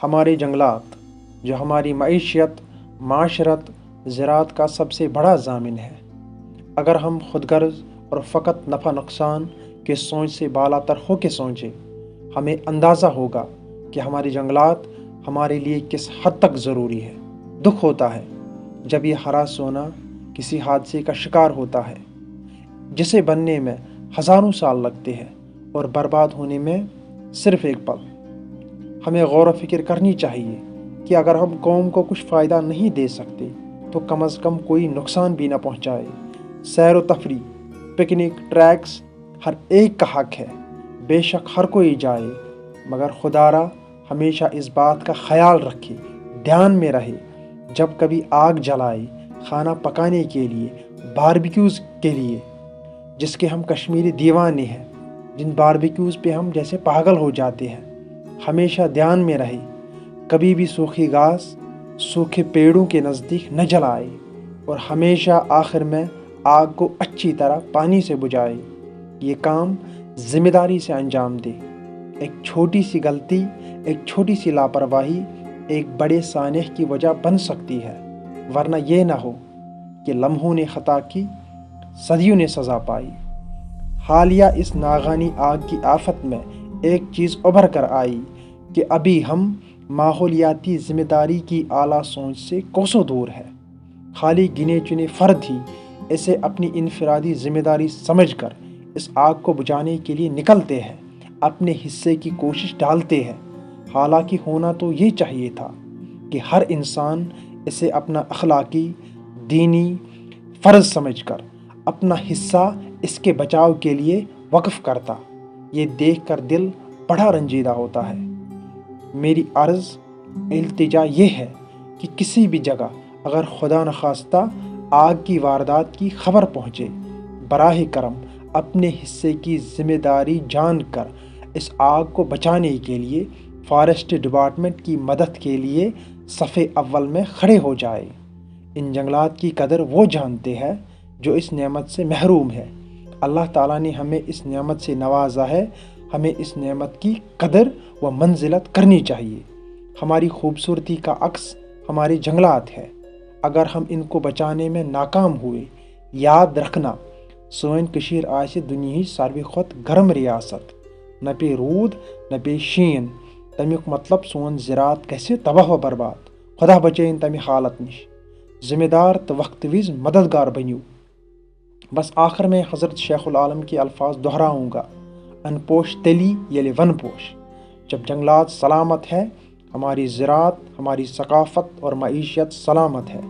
ہمارے جنگلات جو ہماری معیشت، معاشرت، زراعت کا سب سے بڑا ضامن ہے۔ اگر ہم خود غرض اور فقط نفع نقصان کے سوچ سے بالا تر ہو کے سوچیں، ہمیں اندازہ ہوگا کہ ہمارے جنگلات ہمارے لیے کس حد تک ضروری ہے۔ دکھ ہوتا ہے جب یہ ہرا سونا کسی حادثے کا شکار ہوتا ہے جسے بننے میں ہزاروں سال لگتے ہیں اور برباد ہونے میں صرف ایک پل۔ ہمیں غور و فکر کرنی چاہیے کہ اگر ہم قوم کو کچھ فائدہ نہیں دے سکتے تو کم از کم کوئی نقصان بھی نہ پہنچائے۔ سیر و تفریح، پکنک، ٹریکس ہر ایک کا حق ہے، بے شک ہر کوئی جائے، مگر خدا را ہمیشہ اس بات کا خیال رکھے، دھیان میں رہے، جب کبھی آگ جلائے کھانا پکانے کے لیے، باربیکیوز کے لیے، جس کے ہم کشمیری دیوانے ہیں، جن باربیکیوز پہ ہم جیسے پاگل ہو جاتے ہیں، ہمیشہ دھیان میں رہے، کبھی بھی سوکھی گھاس سوکھے پیڑوں کے نزدیک نہ جلائے، اور ہمیشہ آخر میں آگ کو اچھی طرح پانی سے بجھائے۔ یہ کام ذمہ داری سے انجام دے۔ ایک چھوٹی سی غلطی، ایک چھوٹی سی لاپرواہی ایک بڑے سانحے کی وجہ بن سکتی ہے، ورنہ یہ نہ ہو کہ لمحوں نے خطا کی، صدیوں نے سزا پائی۔ حالیہ اس ناگہانی آگ کی آفت میں ایک چیز ابھر کر آئی کہ ابھی ہم ماحولیاتی ذمہ داری کی اعلیٰ سوچ سے کوسوں دور ہے۔ خالی گنے چنے فرد ہی اسے اپنی انفرادی ذمہ داری سمجھ کر اس آگ کو بجھانے کے لیے نکلتے ہیں، اپنے حصے کی کوشش ڈالتے ہیں، حالانکہ ہونا تو یہ چاہیے تھا کہ ہر انسان اسے اپنا اخلاقی، دینی فرض سمجھ کر اپنا حصہ اس کے بچاؤ کے لیے وقف کرتا۔ یہ دیکھ کر دل بڑا رنجیدہ ہوتا ہے۔ میری عرض التجا یہ ہے کہ کسی بھی جگہ اگر خدا نخواستہ آگ کی واردات کی خبر پہنچے، براہ کرم اپنے حصے کی ذمہ داری جان کر اس آگ کو بچانے کے لیے فارسٹ ڈپارٹمنٹ کی مدد کے لیے صفِ اول میں کھڑے ہو جائے۔ ان جنگلات کی قدر وہ جانتے ہیں جو اس نعمت سے محروم ہے۔ اللہ تعالیٰ نے ہمیں اس نعمت سے نوازا ہے، ہمیں اس نعمت کی قدر و منزلت کرنی چاہیے۔ ہماری خوبصورتی کا عکس ہمارے جنگلات ہے۔ اگر ہم ان کو بچانے میں ناکام ہوئے، یاد رکھنا سون کشیر آسہِ دُنیاہٕچ ساروی کھۄتہٕ گرم ریاست۔ نہ پے روٗد نہ پے شیٖن، تمیُک مطلب سون زراعت گژھِ تباہ و برباد۔ خدا بچٲیِن تمہِ حالت نش۔ ذمہ دار تو وقت وز مددگار بنیو۔ بس آخر میں حضرت شیخ العالم کے الفاظ دہراؤں گا، ان پوش تلی ییٚلہِ ون پوش۔ جب جنگلات سلامت ہے، ہماری زراعت، ہماری ثقافت اور معیشت سلامت ہے۔